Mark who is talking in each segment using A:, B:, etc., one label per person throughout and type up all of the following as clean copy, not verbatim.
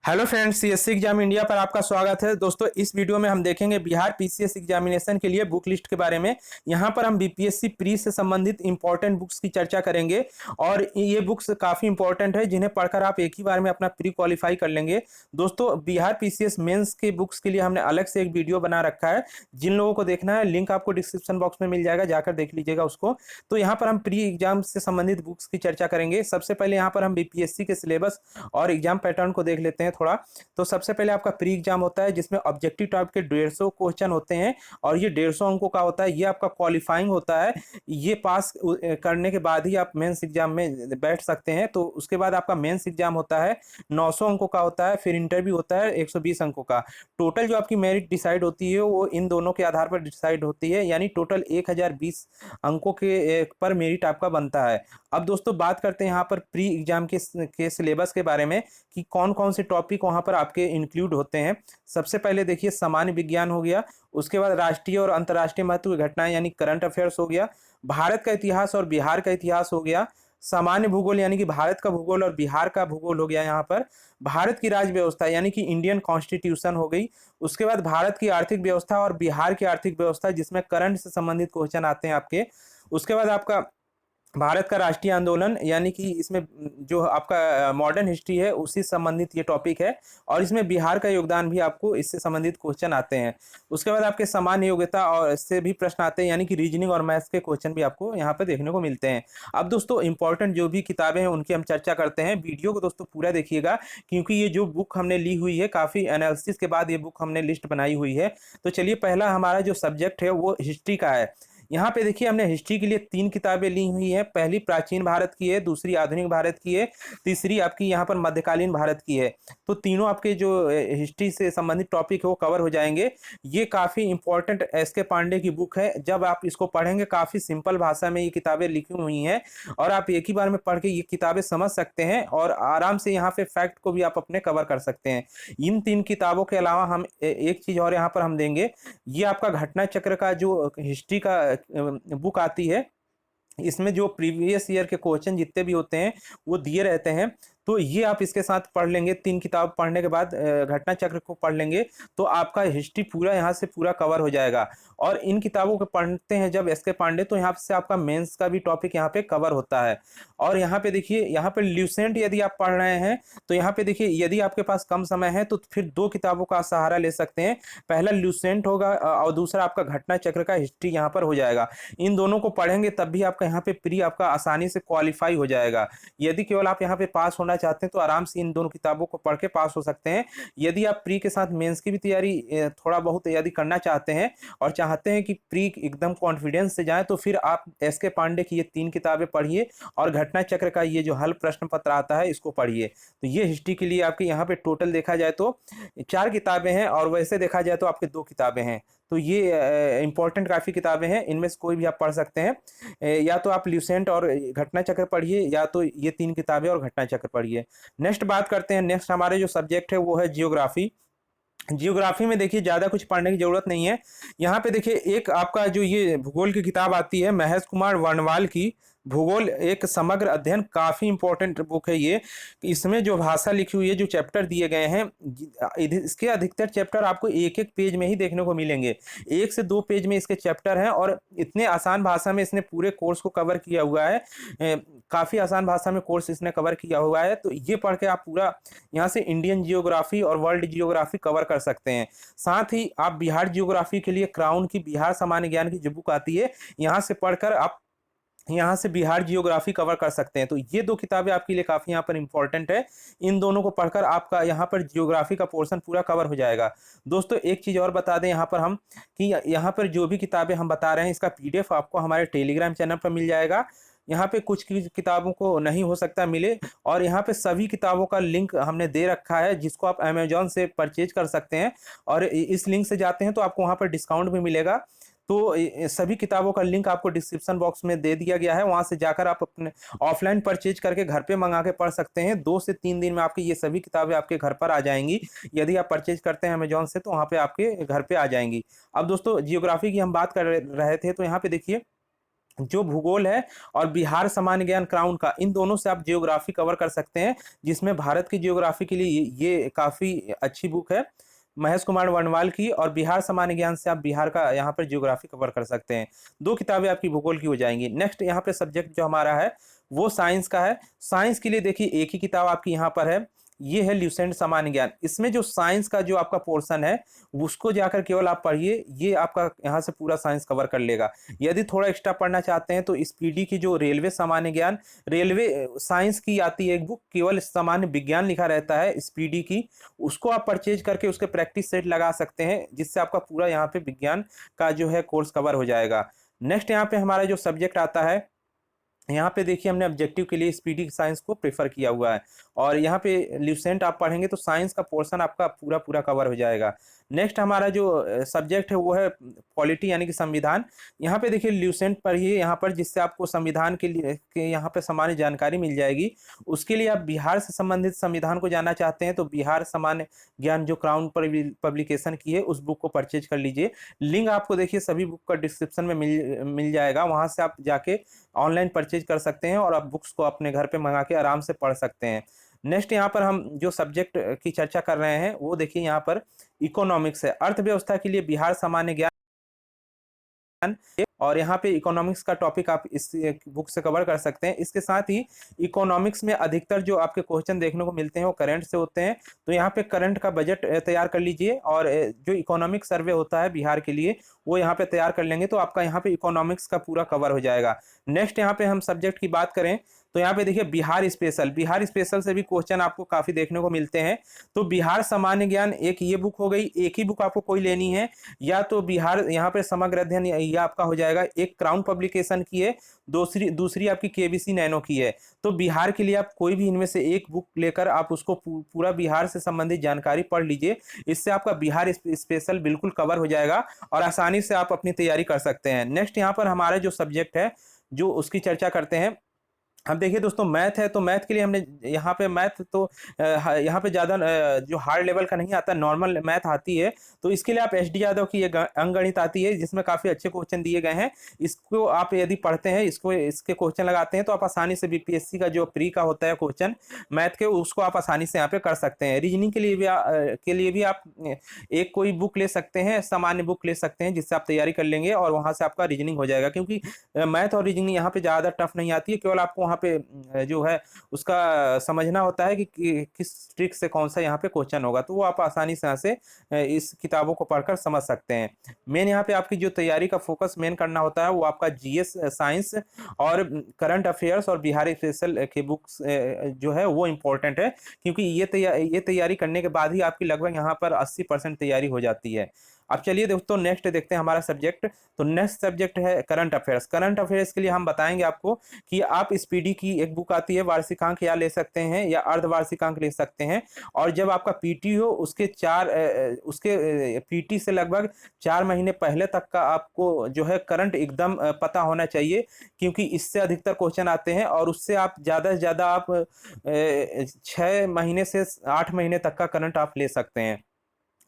A: Hello friends, CSC exam India पर आपका स्वागत है। दोस्तों, इस वीडियो में हम देखेंगे बिहार पीसीएस एग्जामिनेशन के लिए बुक लिस्ट के बारे में। यहाँ पर हम बीपीएससी प्री से संबंधित इंपॉर्टेंट बुक्स की चर्चा करेंगे और ये बुक्स काफ़ी इंपॉर्टेंट है जिन्हें पढ़कर आप एक ही बार में अपना प्री क्वालिफाई कर लेंगे। दोस्तों, बिहार पीसीएस मेंस के बुक्स के लिए हमने अलग से एक वीडियो बना रखा है। जिन लोगों को देखना है, लिंक आपको डिस्क्रिप्शन बॉक्स में मिल जाएगा, जाकर देख लीजिएगा उसको। तो यहाँ पर हम प्री एग्जाम से संबंधित बुक्स की चर्चा करेंगे। सबसे पहले यहाँ पर हम बीपीएससी के सिलेबस और एग्जाम पैटर्न को देख लेते हैं थोड़ा। तो सबसे पहले आपका प्री एग्जाम होता है जिसमें ऑब्जेक्टिव टाइप के 150 क्वेश्चन होते हैं और ये 150 अंकों का होता है। ये आपका क्वालिफाइंग होता है। ये पास करने के बाद ही आप मेंस एग्जाम में बैठ सकते हैं। तो उसके बाद आपका मेंस एग्जाम होता है, 900 अंकों का होता है। फिर इंटरव्यू होता है 120 अंकों का। टोटल जो आपकी मेरिट डिसाइड होती है वो इन दोनों के आधार पर डिसाइड होती है, यानी टोटल 1020 अंकों के पर मेरिट आपका बनता है। अब दोस्तों, बात करते हैं यहाँ पर प्री एग्जाम के सिलेबस के बारे में कि कौन कौन से टॉपिक वहाँ पर आपके इंक्लूड होते हैं। सबसे पहले देखिए, सामान्य विज्ञान हो गया। उसके बाद राष्ट्रीय और अंतर्राष्ट्रीय महत्व की घटनाएं यानी करंट अफेयर्स हो गया। भारत का इतिहास और बिहार का इतिहास हो गया। सामान्य भूगोल यानी कि भारत का भूगोल और बिहार का भूगोल हो गया। यहाँ पर भारत की राज्य व्यवस्था यानी कि इंडियन कॉन्स्टिट्यूशन हो गई। उसके बाद भारत की आर्थिक व्यवस्था और बिहार की आर्थिक व्यवस्था, जिसमें करंट से संबंधित क्वेश्चन आते हैं आपके। उसके बाद आपका भारत का राष्ट्रीय आंदोलन, यानी कि इसमें जो आपका मॉडर्न हिस्ट्री है उसी संबंधित ये टॉपिक है और इसमें बिहार का योगदान भी आपको इससे संबंधित क्वेश्चन आते हैं। उसके बाद आपके सामान्य योग्यता और इससे भी प्रश्न आते हैं, यानी कि रीजनिंग और मैथ्स के क्वेश्चन भी आपको यहाँ पे देखने को मिलते हैं। अब दोस्तों, इंपॉर्टेंट जो भी किताबें हैं उनकी हम चर्चा करते हैं। वीडियो को दोस्तों पूरा देखिएगा, क्योंकि ये जो बुक हमने ली हुई है, काफ़ी एनालिसिस के बाद ये बुक हमने लिस्ट बनाई हुई है। तो चलिए, पहला हमारा जो सब्जेक्ट है वो हिस्ट्री का है। यहाँ पे देखिए, हमने हिस्ट्री के लिए 3 किताबें ली हुई हैं। पहली प्राचीन भारत की है, दूसरी आधुनिक भारत की है, तीसरी आपकी यहाँ पर मध्यकालीन भारत की है। तो तीनों आपके जो हिस्ट्री से संबंधित टॉपिक है वो कवर हो जाएंगे। ये काफ़ी इंपॉर्टेंट एस के पांडे की बुक है। जब आप इसको पढ़ेंगे, काफ़ी सिंपल भाषा में ये किताबें लिखी हुई हैं और आप एक ही बार में पढ़ के ये किताबें समझ सकते हैं और आराम से यहाँ पे फैक्ट को भी आप अपने कवर कर सकते हैं। इन 3 किताबों के अलावा हम एक चीज़ और यहाँ पर हम देंगे। ये आपका घटना चक्र का जो हिस्ट्री का बुक आती है, इसमें जो प्रीवियस ईयर के क्वेश्चन जितने भी होते हैं वो दिए रहते हैं। तो ये आप इसके साथ पढ़ लेंगे। 3 किताब पढ़ने के बाद घटना चक्र को पढ़ लेंगे तो आपका हिस्ट्री पूरा यहाँ से पूरा कवर हो जाएगा। और इन किताबों को पढ़ते हैं जब एस के पांडे, तो यहाँ से आपका मेंस का भी टॉपिक यहाँ पे कवर होता है। और यहाँ पे देखिए, यहाँ पे ल्यूसेंट यदि आप पढ़ रहे हैं तो यहाँ पे देखिए, यदि आपके पास कम समय है तो फिर 2 किताबों का सहारा ले सकते हैं। पहला ल्यूसेंट होगा और दूसरा आपका घटना चक्र का हिस्ट्री यहाँ पर हो जाएगा। इन दोनों को पढ़ेंगे तब भी आपका यहाँ पे प्री आपका आसानी से क्वालिफाई हो जाएगा। यदि केवल आप यहाँ पे पास होना चाहते हैं तो आराम से इन दोनों किताबों को पढ़ के पास हो सकते हैं। यदि आप प्री के साथ मेंस की भी तैयारी थोड़ा बहुत यदि करना चाहते हैं और चाहते हैं कि प्री एकदम कॉन्फिडेंस से जाए, तो फिर आप एस के पांडे की ये 3 किताबें पढ़िए और घटना चक्र का ये जो हल प्रश्न पत्र आता है इसको पढ़िए। तो ये हिस्ट्री के लिए आपके यहाँ पे टोटल देखा जाए तो 4 किताबें हैं और वैसे देखा जाए तो आपके 2 किताबें हैं। तो ये इंपॉर्टेंट काफ़ी किताबें हैं, इनमें से कोई भी आप पढ़ सकते हैं। या तो आप ल्यूसेंट और घटना चक्र पढ़िए, या तो ये 3 किताबें और घटना चक्र पढ़िए। नेक्स्ट बात करते हैं। नेक्स्ट हमारे जो सब्जेक्ट है वो है जियोग्राफी। जियोग्राफी में देखिए, ज़्यादा कुछ पढ़ने की जरूरत नहीं है। यहाँ पे देखिए, एक आपका जो ये भूगोल की किताब आती है महेश कुमार वर्णवाल की, भूगोल एक समग्र अध्ययन, काफ़ी इंपॉर्टेंट बुक है ये। इसमें जो भाषा लिखी हुई है, जो चैप्टर दिए गए हैं, इसके अधिकतर चैप्टर आपको एक एक पेज में ही देखने को मिलेंगे। 1 से 2 पेज में इसके चैप्टर हैं और इतने आसान भाषा में इसने पूरे कोर्स को कवर किया हुआ है। काफ़ी आसान भाषा में कोर्स इसने कवर किया हुआ है। तो ये पढ़ के आप पूरा यहाँ से इंडियन जियोग्राफी और वर्ल्ड जियोग्राफी कवर कर सकते हैं। साथ ही आप बिहार जियोग्राफी के लिए क्राउन की बिहार सामान्य ज्ञान की जो बुक आती है, यहाँ से पढ़कर आप यहाँ से बिहार जियोग्राफी कवर कर सकते हैं। तो ये 2 किताबें आपके लिए काफ़ी यहाँ पर इंपॉर्टेंट है। इन दोनों को पढ़कर आपका यहाँ पर जियोग्राफी का पोर्शन पूरा कवर हो जाएगा। दोस्तों, एक चीज़ और बता दें यहाँ पर हम कि यहाँ पर जो भी किताबें हम बता रहे हैं इसका PDF आपको हमारे टेलीग्राम चैनल पर मिल जाएगा। यहाँ पे कुछ किताबों को नहीं हो सकता मिले, और यहाँ पे सभी किताबों का लिंक हमने दे रखा है जिसको आप अमेजोन से परचेज कर सकते हैं। और इस लिंक से जाते हैं तो आपको वहाँ पर डिस्काउंट भी मिलेगा। तो सभी किताबों का लिंक आपको डिस्क्रिप्शन बॉक्स में दे दिया गया है। वहाँ से जाकर आप अपने ऑफलाइन परचेज करके घर पे मंगा के पढ़ सकते हैं। 2 से 3 दिन में आपकी ये सभी किताबें आपके घर पर आ जाएंगी। यदि आप परचेज करते हैं अमेजोन से तो वहाँ पे आपके घर पे आ जाएंगी। अब दोस्तों, जियोग्राफी की हम बात कर रहे थे, तो यहाँ पे देखिए, जो भूगोल है और बिहार सामान्य ज्ञान क्राउन का, इन दोनों से आप जियोग्राफी कवर कर सकते हैं, जिसमें भारत की जियोग्राफी के लिए ये काफ़ी अच्छी बुक है महेश कुमार वर्णवाल की। और बिहार सामान्य ज्ञान से आप बिहार का यहाँ पर जियोग्राफी कवर कर सकते हैं। दो किताबें आपकी भूगोल की हो जाएंगी। नेक्स्ट यहाँ पे सब्जेक्ट जो हमारा है वो साइंस का है। साइंस के लिए देखिए एक ही किताब आपकी यहाँ पर है, ये है ल्यूसेंट सामान्य ज्ञान। इसमें जो साइंस का जो आपका पोर्शन है उसको जाकर केवल आप पढ़िए, ये आपका यहाँ से पूरा साइंस कवर कर लेगा। यदि थोड़ा एक्स्ट्रा पढ़ना चाहते हैं तो स्पीडी की जो रेलवे सामान्य ज्ञान, रेलवे साइंस की आती है एक बुक, केवल सामान्य विज्ञान लिखा रहता है स्पीडी की, उसको आप परचेज करके उसके प्रैक्टिस सेट लगा सकते हैं, जिससे आपका पूरा यहाँ पे विज्ञान का जो है कोर्स कवर हो जाएगा। नेक्स्ट यहाँ पे हमारा जो सब्जेक्ट आता है, यहाँ पे देखिए हमने ऑब्जेक्टिव के लिए स्पीडी साइंस को प्रेफर किया हुआ है। और यहाँ पे ल्यूसेंट आप पढ़ेंगे तो साइंस का पोर्शन आपका पूरा पूरा कवर हो जाएगा। नेक्स्ट हमारा जो सब्जेक्ट है वो है पॉलिटी यानी कि संविधान। यहाँ पे देखिए ल्यूसेंट पढ़िए यहाँ पर, जिससे आपको संविधान के यहाँ पे सामान्य जानकारी मिल जाएगी। उसके लिए आप बिहार से संबंधित संविधान को जानना चाहते हैं तो बिहार सामान्य ज्ञान जो क्राउन पर पब्लिकेशन की है उस बुक को परचेज कर लीजिए। लिंक आपको देखिए सभी बुक का डिस्क्रिप्शन में मिल जाएगा, वहां से आप जाके ऑनलाइन परचेज कर सकते हैं और आप बुक्स को अपने घर पे मंगा के आराम से पढ़ सकते हैं। नेक्स्ट यहाँ पर हम जो सब्जेक्ट की चर्चा कर रहे हैं वो देखिए यहाँ पर इकोनॉमिक्स है। अर्थव्यवस्था के लिए बिहार सामान्य ज्ञान, और यहाँ पे इकोनॉमिक्स का टॉपिक आप इस बुक से कवर कर सकते हैं। इसके साथ ही इकोनॉमिक्स में अधिकतर जो आपके क्वेश्चन देखने को मिलते हैं वो करंट से होते हैं, तो यहाँ पे करंट का बजट तैयार कर लीजिए और जो इकोनॉमिक सर्वे होता है बिहार के लिए वो यहाँ पे तैयार कर लेंगे तो आपका यहाँ पे इकोनॉमिक्स का पूरा कवर हो जाएगा। नेक्स्ट यहाँ पे हम सब्जेक्ट की बात करें तो यहाँ पे देखिए बिहार स्पेशल, बिहार स्पेशल से भी क्वेश्चन आपको काफी देखने को मिलते हैं। तो बिहार सामान्य ज्ञान एक ये बुक हो गई, एक ही बुक आपको कोई लेनी है, या तो बिहार यहाँ पे समग्र अध्ययन ये आपका हो जाएगा, एक क्राउन पब्लिकेशन की है, दूसरी दूसरी आपकी केबीसी नैनो की है। तो बिहार के लिए आप कोई भी इनमें से एक बुक लेकर आप उसको पूरा बिहार से संबंधित जानकारी पढ़ लीजिए, इससे आपका बिहार स्पेशल बिल्कुल कवर हो जाएगा और आसानी से आप अपनी तैयारी कर सकते हैं। नेक्स्ट यहाँ पर हमारा जो सब्जेक्ट है जो उसकी चर्चा करते हैं। अब देखिए दोस्तों मैथ है, तो मैथ के लिए हमने यहाँ पे मैथ तो यहाँ पे ज़्यादा जो हार्ड लेवल का नहीं आता, नॉर्मल मैथ आती है। तो इसके लिए आप एस डी यादव की ये अंकगणित आती है जिसमें काफ़ी अच्छे क्वेश्चन दिए गए हैं। इसको आप यदि पढ़ते हैं, इसके क्वेश्चन लगाते हैं तो आप आसानी से बीपीएससी का जो प्री का होता है क्वेश्चन मैथ के उसको आप आसानी से यहाँ पे कर सकते हैं। रीजनिंग के लिए भी आप एक कोई बुक ले सकते हैं, सामान्य बुक ले सकते हैं जिससे आप तैयारी कर लेंगे और वहाँ से आपका रीजनिंग हो जाएगा, क्योंकि मैथ और रीजनिंग यहाँ पे ज़्यादा टफ नहीं आती है, केवल आपको वहाँ पे जो है उसका समझना होता है कि किस ट्रिक से कौन सा यहाँ पे क्वेश्चन होगा, तो वो आप आसानी से यहाँ से इस किताबों को पढ़कर समझ सकते हैं। मेन यहाँ पे आपकी जो तैयारी का फोकस मेन करना होता है वो आपका जीएस साइंस और करंट अफेयर्स और बिहार स्पेशल के बुक्स जो है वो इम्पोर्टेंट है, क्योंकि ये तैयारी करने के बाद ही आपकी लगभग यहाँ पर 80% तैयारी हो जाती है। अब चलिए दोस्तों नेक्स्ट देखते हैं हमारा सब्जेक्ट। तो नेक्स्ट सब्जेक्ट है करंट अफेयर्स। करंट अफेयर्स के लिए हम बताएंगे आपको कि आप स्पीडी की एक बुक आती है वार्षिकांक या ले सकते हैं या अर्धवार्षिकांक ले सकते हैं, और जब आपका पीटी हो उसके पीटी से लगभग 4 महीने पहले तक का आपको जो है करंट एकदम पता होना चाहिए, क्योंकि इससे अधिकतर क्वेश्चन आते हैं और उससे आप ज़्यादा से ज़्यादा आप 6 महीने से 8 महीने तक का करंट आप ले सकते हैं।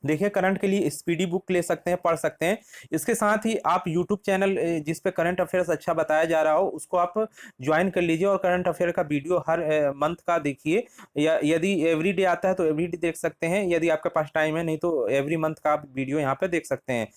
A: देखिए करंट के लिए स्पीडी बुक ले सकते हैं, पढ़ सकते हैं। इसके साथ ही आप यूट्यूब चैनल जिस पे करंट अफेयर्स अच्छा बताया जा रहा हो उसको आप ज्वाइन कर लीजिए और करंट अफेयर का वीडियो हर मंथ का देखिए, या यदि एवरीडे आता है तो एवरीडे देख सकते हैं, यदि आपके पास टाइम है, नहीं तो एवरी मंथ का आप वीडियो यहाँ पे देख सकते हैं।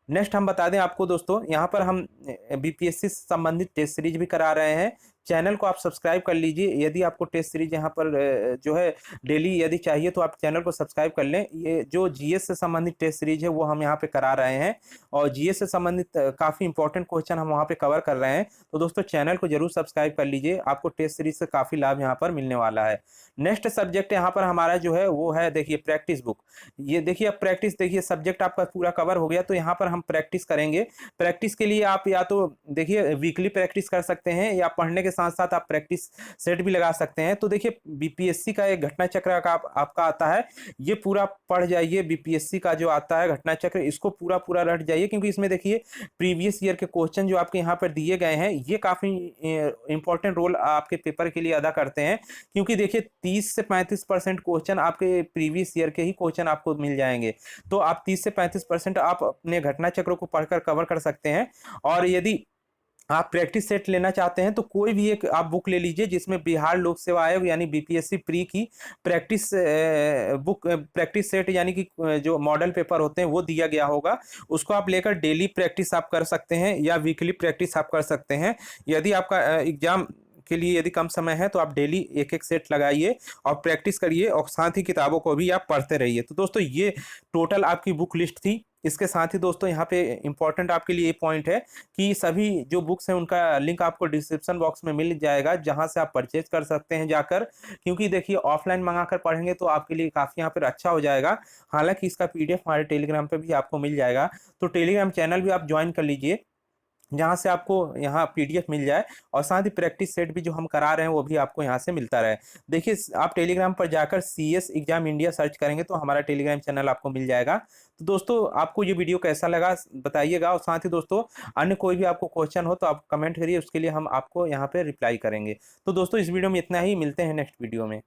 A: नेक्स्ट हम बता दें आपको दोस्तों, यहाँ पर हम बीपीएससी से संबंधित टेस्ट सीरीज भी करा रहे हैं। चैनल को आप सब्सक्राइब कर लीजिए, यदि आपको टेस्ट सीरीज यहाँ पर जो है डेली यदि चाहिए तो आप चैनल को सब्सक्राइब कर लें। ये जो जीएस से संबंधित टेस्ट सीरीज है वो हम यहाँ पे करा रहे हैं और जीएस से संबंधित काफ़ी इंपॉर्टेंट क्वेश्चन हम वहाँ पे कवर कर रहे हैं। तो दोस्तों चैनल को जरूर सब्सक्राइब कर लीजिए, आपको टेस्ट सीरीज से काफ़ी लाभ यहाँ पर मिलने वाला है। नेक्स्ट सब्जेक्ट यहाँ पर हमारा जो है वो है देखिए प्रैक्टिस बुक। ये देखिए अब प्रैक्टिस, देखिए सब्जेक्ट आपका पूरा कवर हो गया, तो यहाँ पर हम प्रैक्टिस करेंगे। प्रैक्टिस के लिए आप या तो देखिए वीकली प्रैक्टिस कर सकते हैं या पढ़ने के साथ साथ आप प्रैक्टिस सेट भी लगा सकते हैं। तो देखिए बीपीएससी का एक घटना चक्र का आपका आता है, ये पूरा पढ़ जाइए। बीपीएससी का जो आता है घटना चक्र, इसको पूरा पूरा रट जाइए, क्योंकि इसमें देखिए प्रीवियस ईयर के क्वेश्चन जो आपके यहाँ पर दिए गए हैं ये काफ़ी इंपॉर्टेंट रोल आपके पेपर के लिए अदा करते हैं, क्योंकि देखिए 30 से 35% क्वेश्चन आपके प्रीवियस ईयर के ही क्वेश्चन आपको मिल जाएंगे। तो आप 30 से 35% आप अपने घटना चक्रों को पढ़कर कवर कर सकते हैं। और यदि आप प्रैक्टिस सेट लेना चाहते हैं तो कोई भी एक आप बुक ले लीजिए जिसमें बिहार लोक सेवा आयोग यानी बीपीएससी प्री की प्रैक्टिस बुक प्रैक्टिस सेट यानी कि जो मॉडल पेपर होते हैं वो दिया गया होगा। उसको आप लेकर डेली प्रैक्टिस आप कर सकते हैं या वीकली प्रैक्टिस आप कर सकते हैं। यदि आपका एग्जाम के लिए यदि कम समय है तो आप डेली एक एक सेट लगाइए और प्रैक्टिस करिए और साथ ही किताबों को भी आप पढ़ते रहिए। तो दोस्तों ये टोटल आपकी बुक लिस्ट थी। इसके साथ ही दोस्तों यहाँ पे इंपॉर्टेंट आपके लिए ये पॉइंट है कि सभी जो बुक्स हैं उनका लिंक आपको डिस्क्रिप्शन बॉक्स में मिल जाएगा, जहां से आप परचेज कर सकते हैं जाकर। क्योंकि देखिए ऑफलाइन मंगाकर पढ़ेंगे तो आपके लिए काफ़ी यहाँ पर अच्छा हो जाएगा। हालांकि इसका पीडीएफ हमारे टेलीग्राम पे भी आपको मिल जाएगा, तो टेलीग्राम चैनल भी आप ज्वाइन कर लीजिए जहाँ से आपको यहाँ पीडीएफ मिल जाए और साथ ही प्रैक्टिस सेट भी जो हम करा रहे हैं वो भी आपको यहाँ से मिलता रहे। देखिए आप टेलीग्राम पर जाकर सीएस एग्जाम इंडिया सर्च करेंगे तो हमारा टेलीग्राम चैनल आपको मिल जाएगा। तो दोस्तों आपको ये वीडियो कैसा लगा बताइएगा, और साथ ही दोस्तों अन्य कोई भी आपको क्वेश्चन हो तो आप कमेंट करिए, उसके लिए हम आपको यहाँ पे रिप्लाई करेंगे। तो दोस्तों इस वीडियो में इतना ही, मिलते हैं नेक्स्ट वीडियो में।